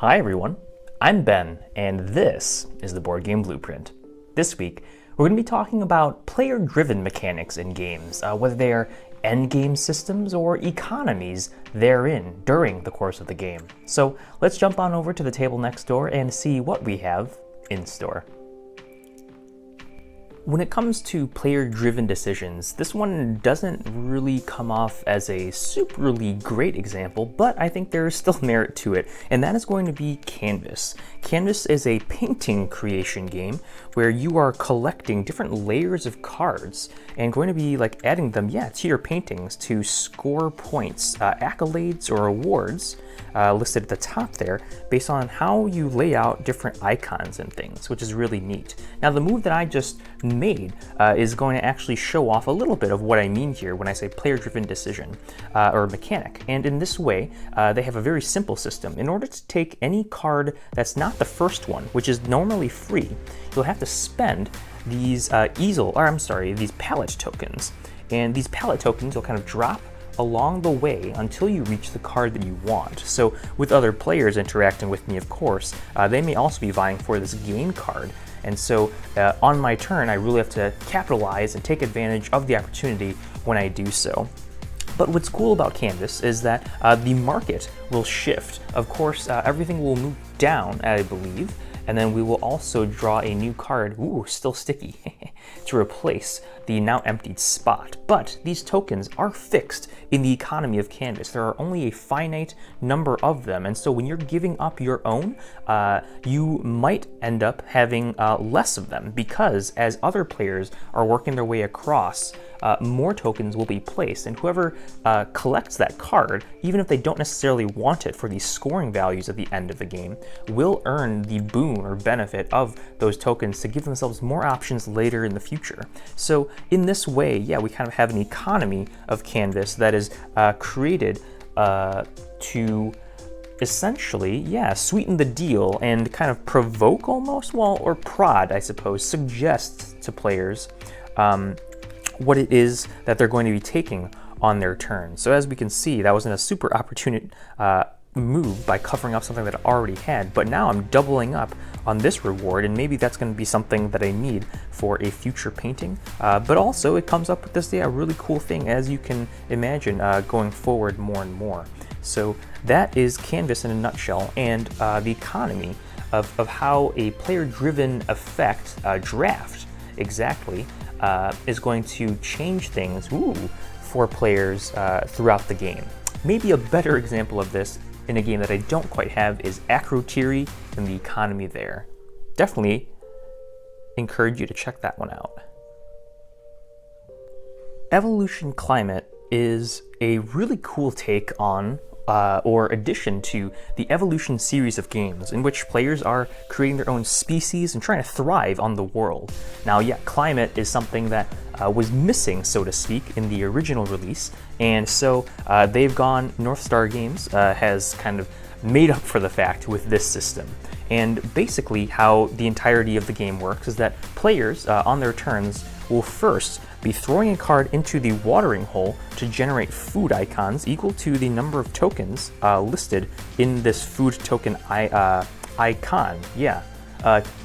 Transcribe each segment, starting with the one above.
Hi everyone, I'm Ben, and this is the Board Game Blueprint. This week, we're going to be talking about player-driven mechanics in games, whether they are endgame systems or economies therein during the course of the game. So let's jump on over to the table next door and see what we have in store. When it comes to player-driven decisions, this one doesn't really come off as a superly great example, but I think there is still merit to it, and that is going to be Canvas. Canvas is a painting creation game where you are collecting different layers of cards and going to be adding them, to your paintings to score points, accolades or awards listed at the top there based on how you lay out different icons and things, which is really neat. Now the move that I just made is going to actually show off a little bit of what I mean here when I say player-driven decision or mechanic. And in this way, they have a very simple system. In order to take any card that's not the first one, which is normally free, you'll have to spend these these palette tokens. And these palette tokens will kind of drop along the way until you reach the card that you want. So with other players interacting with me, of course, they may also be vying for this game card. And so on my turn, I really have to capitalize and take advantage of the opportunity when I do so. But what's cool about Canvas is that the market will shift. Of course, everything will move down, I believe, and then we will also draw a new card, ooh, still sticky, to replace the now emptied spot. But these tokens are fixed in the economy of Canvas. There are only a finite number of them, and so when you're giving up your own, you might end up having less of them, because as other players are working their way across, more tokens will be placed, and whoever collects that card, even if they don't necessarily want it for the scoring values at the end of the game, will earn the boon or benefit of those tokens to give themselves more options later in the future. So in this way, we kind of have an economy of Canvas that is created to essentially, sweeten the deal and kind of provoke almost, or prod, I suppose, suggest to players what it is that they're going to be taking on their turn. So as we can see, that wasn't a super opportune move by covering up something that I already had, but now I'm doubling up on this reward, and maybe that's going to be something that I need for a future painting. But also it comes up with this really cool thing, as you can imagine, going forward more and more. So that is Canvas in a nutshell, and the economy of how a player-driven effect, draft exactly, is going to change things for players throughout the game. Maybe a better example of this in a game that I don't quite have is Acrotiri and the economy there. Definitely encourage you to check that one out. Evolution Climate is a really cool take on or addition to the Evolution series of games, in which players are creating their own species and trying to thrive on the world. Now, climate is something that was missing, so to speak, in the original release, and so they've gone, North Star Games has kind of made up for the fact with this system. And basically how the entirety of the game works is that players on their turns will first be throwing a card into the watering hole to generate food icons equal to the number of tokens listed in this food token icon.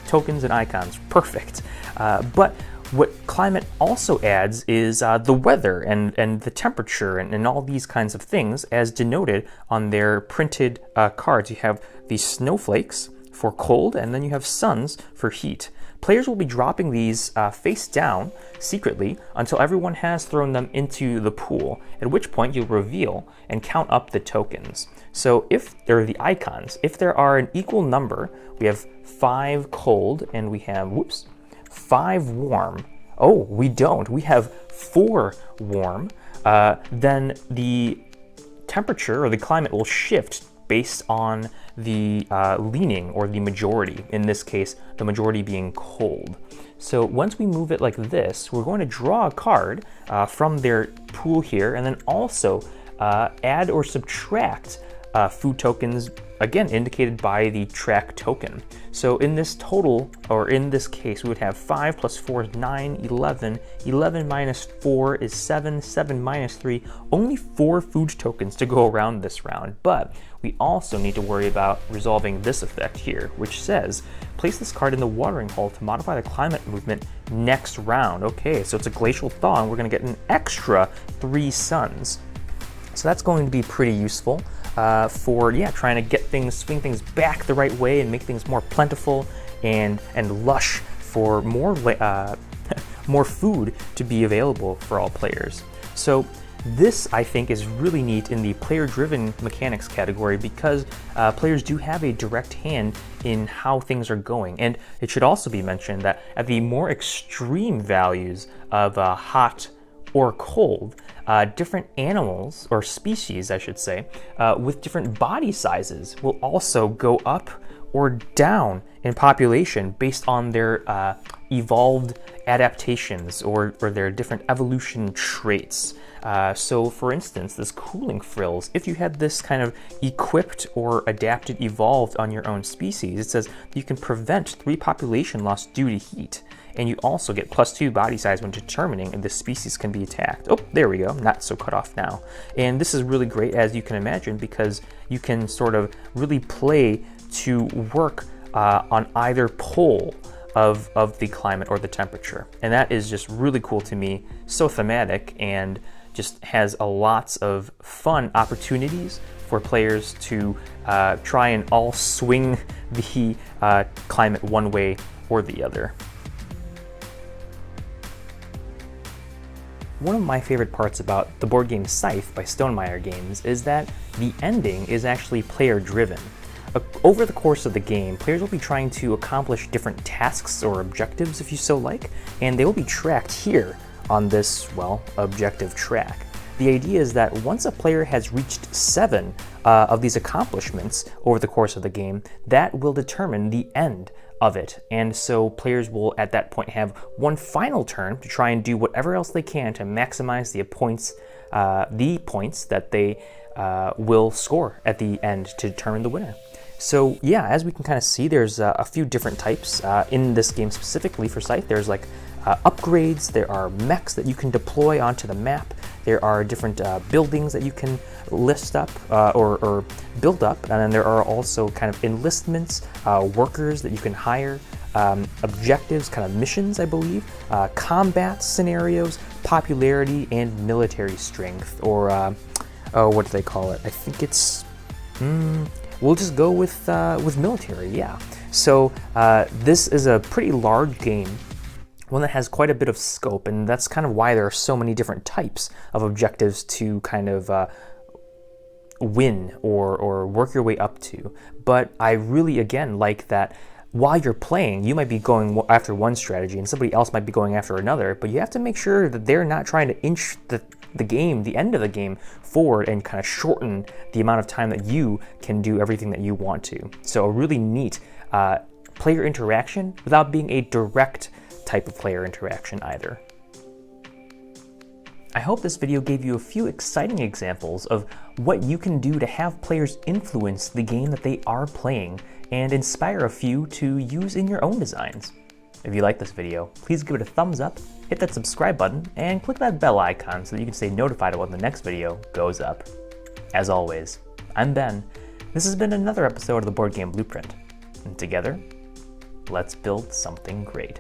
Tokens and icons, perfect. But what climate also adds is the weather and the temperature and all these kinds of things, as denoted on their printed cards. You have these snowflakes for cold, and then you have suns for heat. Players will be dropping these face down secretly until everyone has thrown them into the pool, at which point you'll reveal and count up the tokens. So if there are the icons, if there are an equal number, we have 5 cold and we have, 5 warm. Oh, we don't. We have 4 warm. Then the temperature or the climate will shift based on the leaning or the majority, in this case the majority being cold. So once we move it like this, we're going to draw a card from their pool here, and then also add or subtract food tokens again indicated by the track token. So in this total, or in this case, we would have 5 plus 4 is 9, 11, 11 minus 4 is 7, 7 minus 3, only 4 food tokens to go around this round. But we also need to worry about resolving this effect here, which says, place this card in the watering hole to modify the climate movement next round. Okay, so it's a glacial thaw, and we're gonna get an extra 3 suns. So that's going to be pretty useful for trying to get things, swing things back the right way and make things more plentiful and lush for more more food to be available for all players. So this, I think, is really neat in the player-driven mechanics category because players do have a direct hand in how things are going. And it should also be mentioned that at the more extreme values of hot or cold, different animals, or species I should say, with different body sizes will also go up or down in population based on their evolved adaptations or their different evolution traits. So for instance, this cooling frills, if you had this kind of equipped or adapted, evolved on your own species, it says you can prevent 3 population loss due to heat. And you also get +2 body size when determining if the species can be attacked. Oh, there we go, not so cut off now. And this is really great, as you can imagine, because you can sort of really play to work on either pole of the climate or the temperature. And that is just really cool to me, so thematic, and just has a lots of fun opportunities for players to try and all swing the climate one way or the other. One of my favorite parts about the board game Scythe by Stonemaier Games is that the ending is actually player-driven. Over the course of the game, players will be trying to accomplish different tasks or objectives, if you so like, and they will be tracked here on this, well, objective track. The idea is that once a player has reached 7 of these accomplishments over the course of the game, that will determine the end of it. And so players will at that point have one final turn to try and do whatever else they can to maximize the points that they will score at the end to determine the winner. So yeah, as we can kind of see, there's a few different types in this game specifically for Scythe. There's like upgrades, there are mechs that you can deploy onto the map, there are different buildings that you can list up or build up, and then there are also kind of enlistments, workers that you can hire, objectives, kind of missions, I believe, combat scenarios, popularity, and military strength, or what do they call it? I think it's, we'll just go with military, yeah. So this is a pretty large game, one that has quite a bit of scope, and that's kind of why there are so many different types of objectives to kind of win or work your way up to. But I really, again, like that while you're playing, you might be going after one strategy and somebody else might be going after another, but you have to make sure that they're not trying to inch the game, the end of the game, forward and kind of shorten the amount of time that you can do everything that you want to. So a really neat player interaction without being a direct type of player interaction either. I hope this video gave you a few exciting examples of what you can do to have players influence the game that they are playing and inspire a few to use in your own designs. If you like this video, please give it a thumbs up, hit that subscribe button, and click that bell icon so that you can stay notified when the next video goes up. As always, I'm Ben. This has been another episode of the Board Game Blueprint, and together, let's build something great.